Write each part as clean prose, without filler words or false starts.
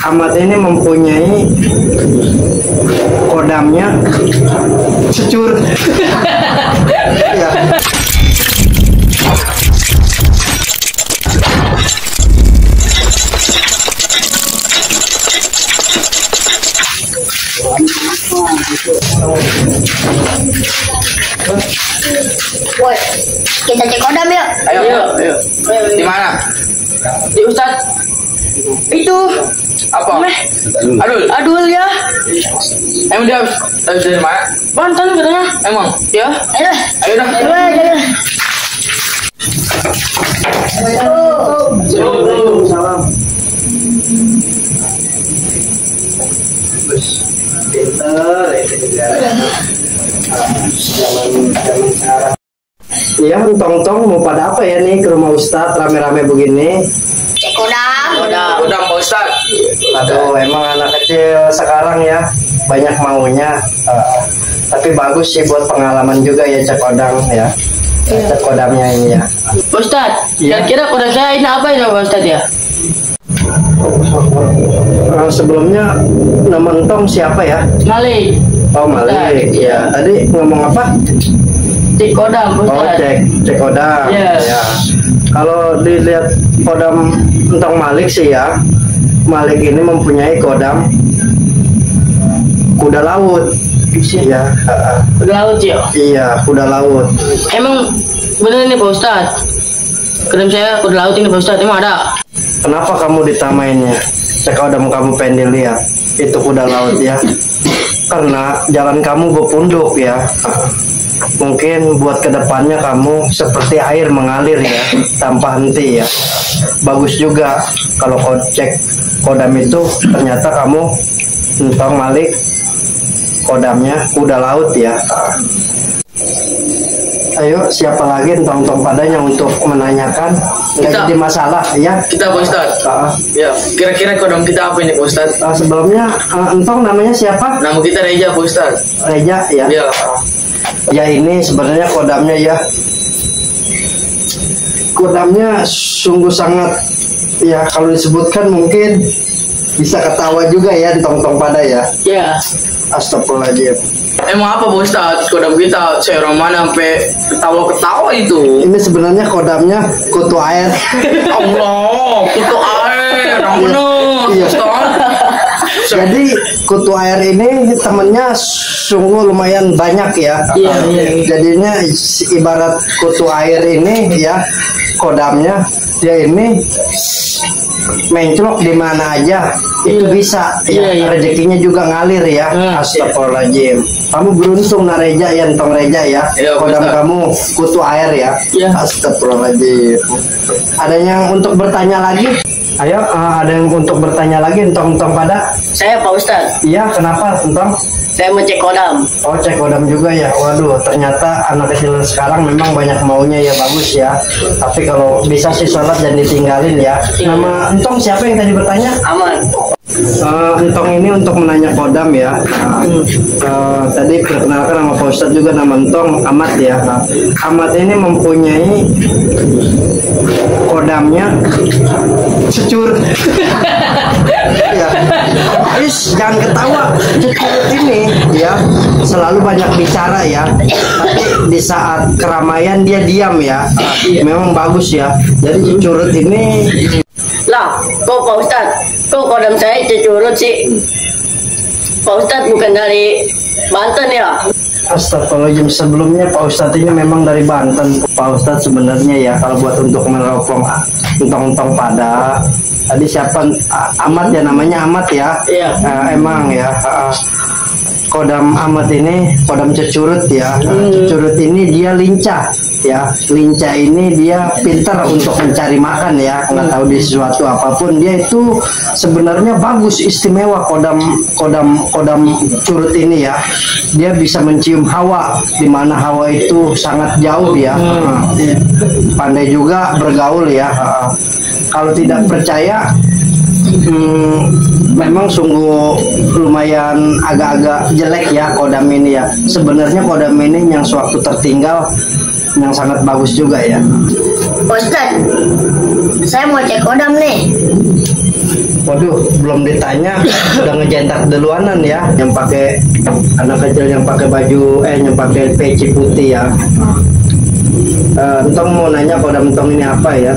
Ahmad ini mempunyai kodamnya secur. Ya. Woi, kita cek kodam yuk. Ayo. Di mana? Di Ustad. Itu Apa? Adul ya. Emang dia habis dari mana? Banten katanya. Emang? Ya. Ayo dah. Waalaikumsalam. Pinter itu juga. Zaman sekarang. Iya, tong-tong mau pada apa ya nih ke rumah Ustadz rame-rame begini? Cek kodam. Udah Pak Ustad. Aduh, emang anak kecil sekarang ya banyak maunya. Tapi bagus sih buat pengalaman juga ya cek kodam ya. Cek kodamnya ini ya. Ustad, Iya. kira-kira kodam saya ini apa ya Ustad ya? Sebelumnya nama entong siapa ya? Malik. Oh, Malik. Ya, tadi ngomong apa? Cek kodam Oh, Ustad. cek kodam. Yes. Ya. Kalau dilihat kodam entong Malik sih ya, Malik ini mempunyai kodam kuda laut. Iya, Udah laut ya. iya kuda laut. Emang bener nih Pak Ustad. Kodam saya kuda laut ini Pak Ustad, emang ada? Kenapa kamu ditamainnya? Cek kodam kamu pengen dilihat itu kuda laut ya. Karena jalan kamu berpunduk ya. Mungkin buat kedepannya kamu seperti air mengalir ya, tanpa henti ya. Bagus juga kalau kau cek kodam itu ternyata kamu entong Malik kodamnya kuda laut ya. Ayo, siapa lagi entong-entong padanya untuk menanyakan? Nggak Kita. jadi masalah ya. Kita Pak Ustad. Ya, kira-kira kodam kita apa ini Pak Ustad? Sebelumnya entong namanya siapa? Nama kita Reja Pak Ustad. Reja ya. Iya. Ya ini sebenarnya kodamnya ya. Kodamnya sungguh sangat ya, kalau disebutkan mungkin bisa ketawa juga ya entong-entong pada ya. Ya. Astagfirullahaladzim. Emang apa Pak Ustad? Kodam kita seorang mana sampai ketawa-ketawa itu? Ini sebenarnya kodamnya kutu air. Allah, kutu air. Yang bener. Iya. Ustad. Jadi kutu air ini temennya sungguh lumayan banyak ya. Iya. Jadinya ibarat kutu air ini ya, kodamnya dia ini menclok di mana aja itu bisa ya. Iya. Rezekinya juga ngalir ya. Astagfirullahaladzim. Kamu beruntung Nareja ya, entong Reja ya. Iya, Kodam Ustaz. kamu kutu air ya. Iya. Astagfirullahaladzim. Ada yang untuk bertanya lagi? Ayo, ada yang untuk bertanya lagi entong-entong pada? Saya Pak Ustad. Iya, kenapa entong? Saya mau cek kodam. Oh, cek kodam juga ya. Waduh, ternyata anak kecil sekarang memang banyak maunya ya, bagus ya. Tapi kalau bisa sih sholat dan ditinggalin ya. Nama entong siapa yang tadi bertanya? Aman. Entong ini untuk menanya kodam ya. Tadi perkenalkan nama Pak Ustadz juga, nama entong Ahmad ya. Ahmad ini mempunyai kodamnya secur. Ya. Jangan ketawa. Secur ini ya selalu banyak bicara ya. Tapi di saat keramaian dia diam ya. Memang bagus ya. Jadi curut ini Lah, kok Pak Ustad? Kok kodam saya curut sih? Pak Ustad bukan dari Banten ya? Astagfirullahaladzim, sebelumnya Pak Ustadz ini memang dari Banten. Pak Ustadz sebenarnya ya kalau buat untuk meneropong entong-entong pada tadi siapa? Ahmad ya, namanya Ahmad ya. Iya. Emang ya. Kodam Ahmad ini kodam cecurut ya. Cecurut ini dia lincah ya. Lincah ini dia pintar untuk mencari makan ya. Nggak tahu di sesuatu apapun, dia itu sebenarnya bagus, istimewa kodam curut ini ya. Dia bisa mencium hawa, di mana hawa itu sangat jauh ya. Pandai juga bergaul ya. Kalau tidak percaya, memang sungguh lumayan agak-agak jelek ya kodam ini ya. Sebenarnya kodam ini yang sewaktu tertinggal yang sangat bagus juga ya. Ustaz, saya mau cek kodam nih. Waduh, belum ditanya udah ngejentak duluanan ya, yang pakai anak kecil yang pakai baju yang pakai peci putih ya. Entong mau nanya kodam entong ini apa ya?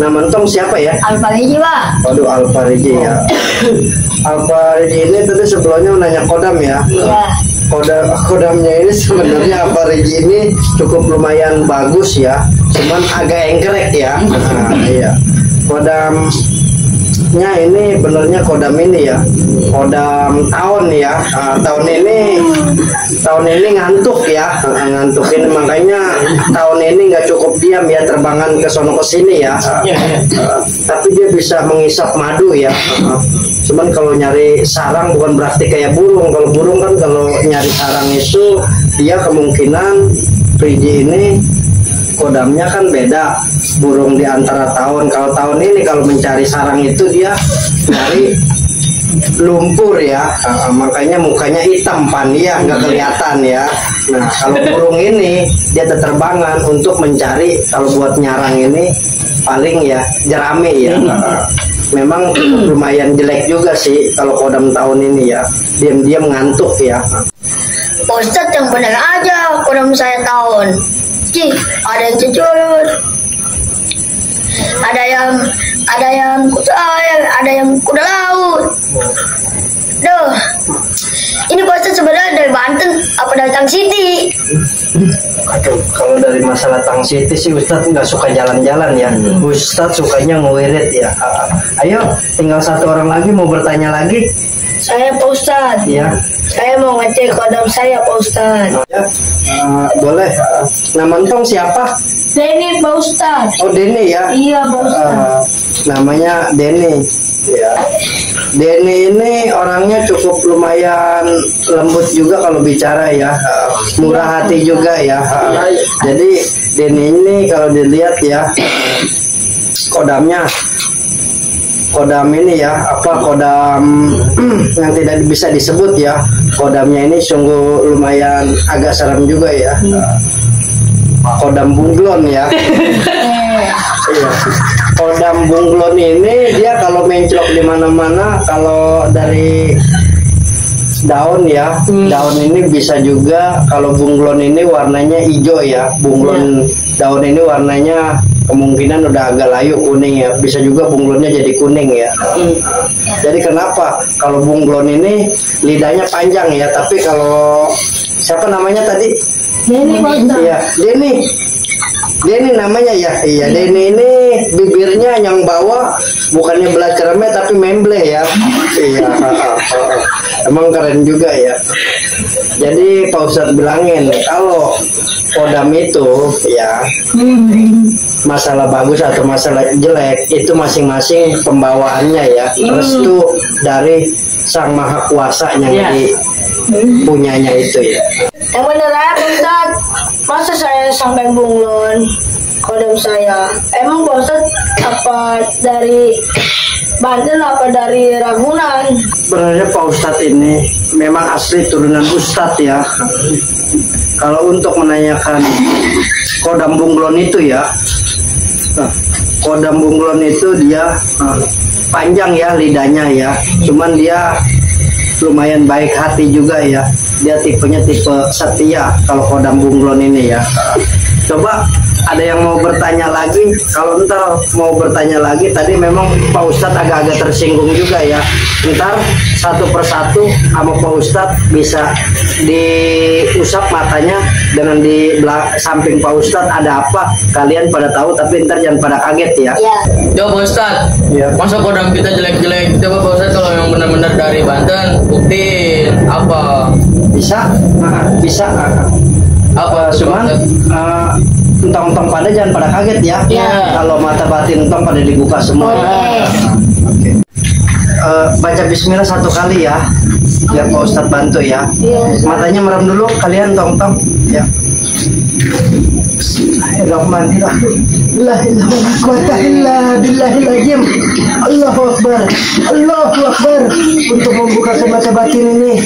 Nama entong siapa ya? Alfariji, Pak. Waduh, Alfariji ya. Alfariji ini tadi sebelumnya nanya kodam ya. Iya. Kodamnya ini sebenarnya Alfariji ini cukup lumayan bagus ya, cuman agak engkrek ya. Iya. Kodamnya ini benernya kodam ini ya, kodam tahun ya. Tahun ini ngantuk ya, ngantukin, makanya tahun ini nggak cukup diam ya, terbangan ke sono ke sini ya. Tapi dia bisa mengisap madu ya. Cuman kalau nyari sarang bukan berarti kayak burung. Kalau burung kan kalau nyari sarang itu dia kemungkinan Friji ini kodamnya kan beda, burung di antara tahun. Kalau tahun ini kalau mencari sarang itu dia nyari lumpur ya, makanya mukanya hitam pan ya, nggak kelihatan ya. Nah kalau burung ini dia terbangan untuk mencari, kalau buat nyarang ini paling ya jerami ya. Memang lumayan jelek juga sih kalau kodam tahun ini ya, diam-diam ngantuk ya. Pak Ustadz yang benar aja kodam saya tahun. Cih, ada yang cecurut, ada yang kuda air, ada yang kuda laut. Duh, ini Pak Ustadz sebenarnya dari Banten apa dari Tang Siti? Aduh, kalau dari masalah Tang Siti sih Ustadz nggak suka jalan-jalan ya. Ustadz sukanya ngewirid ya. Ayo, tinggal satu orang lagi mau bertanya lagi. Saya Pak Ustadz. Ya. Saya mau ngecek kodam saya Pak Ustadz. Ya, boleh. Nama entong siapa? Denny Pak Ustadz. Oh Denny ya. Iya Pak Ustadz. Namanya Denny. Ya. Denny ini orangnya cukup lumayan lembut juga kalau bicara ya, murah hati juga ya. Jadi Denny ini kalau dilihat ya, kodam ini ya, kodam yang tidak bisa disebut ya. Kodamnya ini sungguh lumayan agak seram juga ya. Kodam bunglon ya. Iya. Kodam bunglon ini dia kalau menclok di mana-mana, kalau dari daun ya, daun ini bisa juga, kalau bunglon ini warnanya hijau ya, bunglon daun ini warnanya kemungkinan udah agak layu kuning ya, bisa juga bunglonnya jadi kuning ya. Jadi kenapa kalau bunglon ini lidahnya panjang ya, tapi kalau siapa namanya tadi? Denny Pak Ustadz. Iya, Denny namanya ya. Iya, Denny ini bibirnya yang bawah bukannya belah cermet tapi memble ya. Iya. Emang keren juga ya. Jadi Pak Ustadz bilangin kalau kodam itu ya, masalah bagus atau masalah jelek itu masing-masing pembawaannya ya. Restu dari Sang Maha Kuasa yang punyanya itu ya. Yang bener aja Pak Ustadz, masa saya sampai bunglon kodam saya? Emang Pak Ustadz apa dari Banten apa dari Ragunan? Sebenarnya Pak Ustadz ini memang asli turunan Ustadz ya. Kalau untuk menanyakan kodam bunglon itu ya, kodam bunglon itu dia panjang ya lidahnya ya, cuman dia lumayan baik hati juga ya. Dia tipenya tipe setia kalau kodam bunglon ini ya. Coba ada yang mau bertanya lagi? Kalau ntar mau bertanya lagi, tadi memang Pak Ustadz agak-agak tersinggung juga ya. Ntar satu persatu sama Pak Ustadz bisa diusap matanya dengan di samping Pak Ustadz ada apa, kalian pada tahu, tapi ntar jangan pada kaget ya. Coba Pak Ustadz, masa kodam kita jelek-jelek? Coba Pak Ustadz kalau yang benar-benar dari Banten, buktiin apa? Bisa. Apa? Cuman entong-entong pada jangan pada kaget ya. Kalau mata batin entong pada dibuka semua. Oke. Baca bismillah satu kali ya, biar Pak Ustadz bantu ya. Matanya merem dulu kalian entong-entong ya. Bismillahirrahmanirrahim. La ilaha illallah. Allahu Akbar. Allahu Akbar. Untuk membuka mata batin ini,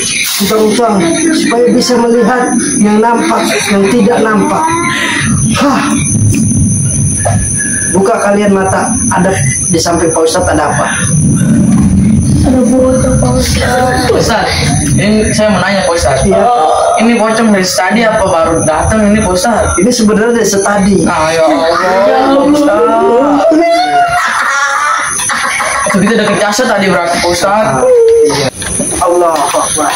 entong-entong, supaya bisa melihat yang nampak, yang tidak nampak. Buka kalian mata, ada di samping Pak Ustadz ada apa? Ustaz, ini saya mau nanya Pak Ustaz. Ini pocong dari tadi apa baru datang ini Pak Ustaz? Ini sebenarnya dari tadi. Ah, ya Allah, Pak Ustaz. Itu kita udah kejasa tadi berarti Pak Ustaz. Allah Akbar.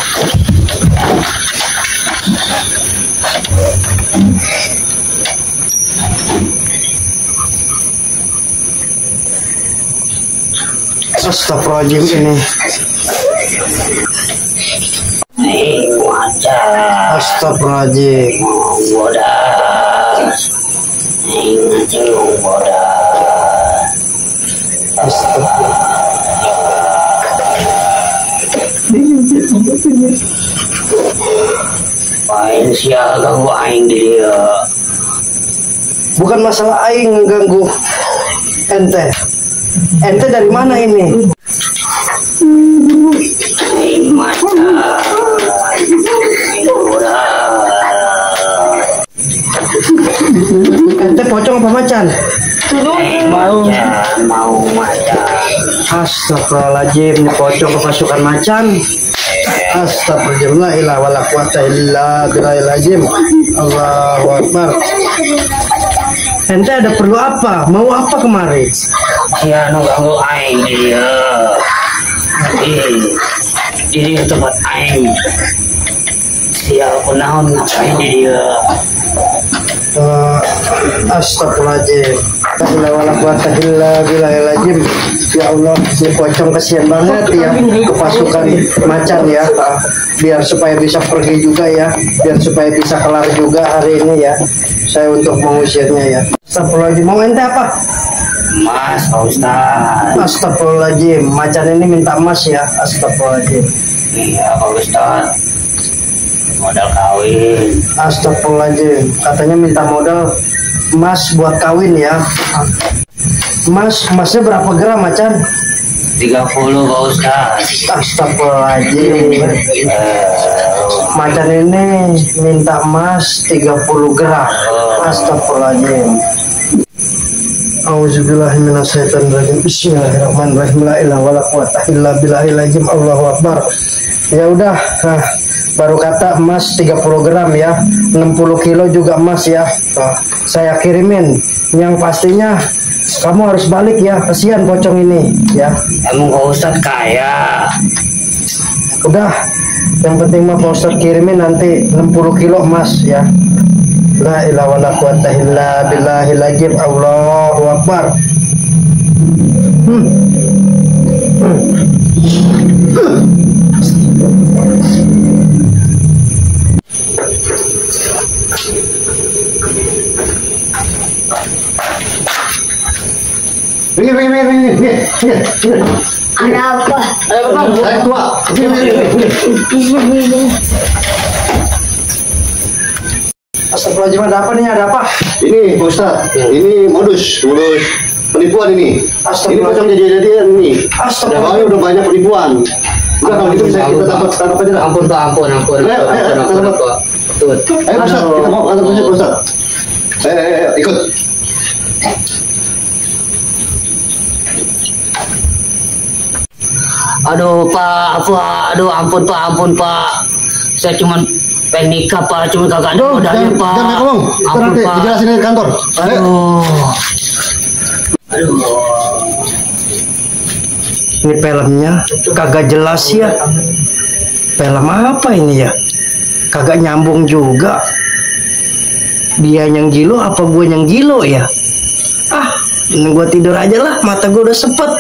Astagfirullahaladzim ini. Astagfirullahaladzim. Main sial ganggu aing dia. Bukan masalah aing ganggu ente. Ente dari mana ini? Aing mata. Ente pocong apa macan? Mau macan. Astagfirullahaladzim, ini pocong kepasukan macan. Astagfirullahaladzim, la ilaha wala quwata illa billahil Allahu Akbar. Ente ada perlu apa? Mau apa kemari? Ya nu ganggu aing dia. Di tempat aing. Sial kunaon ngapain dia. Astagfirullahaladzim, la ilaha wala quwata illa billahil Ya Allah, si pocong kesian banget ya kepasukan macan ya. Biar supaya bisa pergi juga ya, biar supaya bisa kelar juga hari ini ya. Saya untuk mengusirnya ya. Astagfirullahaladzim, mau ente apa? Mas Pak Ustaz. Astagfirullahaladzim, macan ini minta emas ya. Astagfirullahaladzim. Iya Pak Ustaz. Modal kawin. Astagfirullahaladzim, katanya minta modal emas buat kawin ya. Emasnya berapa gram macan? 30 Pak Ustaz. Astagfirullahaladzim. Macan ini minta emas 30 gram. Astagfirullahaladzim. Auzubillahi minasyaitonirrajim. Bismillahirrahmanirrahim. La ilaha wala quwata illa billahil azim. Allahu Akbar. Ya udah, nah, baru kata emas 30 gram ya, 60 kilo juga emas ya. Nah, saya kirimin. Yang pastinya kamu harus balik ya, kasihan pocong ini ya. Emang Pak Ustaz kaya. Udah, yang penting mah Pak Ustaz kirimin nanti 60 kilo emas ya. La ilaha wala quwata illa billahil azim. Allahu Akbar. Ada apa? Saya tua. Astagfirullahaladzim, ada apa nih? Ada apa? Ini Pak Ustaz, ini modus penipuan ini. Ini pocong jadi-jadian ini. Astagfirullah. Udah banyak penipuan. Udah kalau gitu bisa kita tangkap aja lah. Ampun Pak, ampun. Tuh. Ayo Ustaz, kita mau tangkap aja Ustaz. Ayo, ikut. Aduh Pak, aduh ampun Pak. Saya cuma pengen nikah Pak, cuma kagak ada modalnya Pak. Jangan ngomong. Ampun Nanti Pak. dijelasin di kantor. Ayo. Aduh. Ini filmnya kagak jelas ya. Film apa ini ya? Kagak nyambung juga. Dia yang gilo apa gue yang gilo ya? Ah, ini gue tidur aja lah, mata gue udah sepet.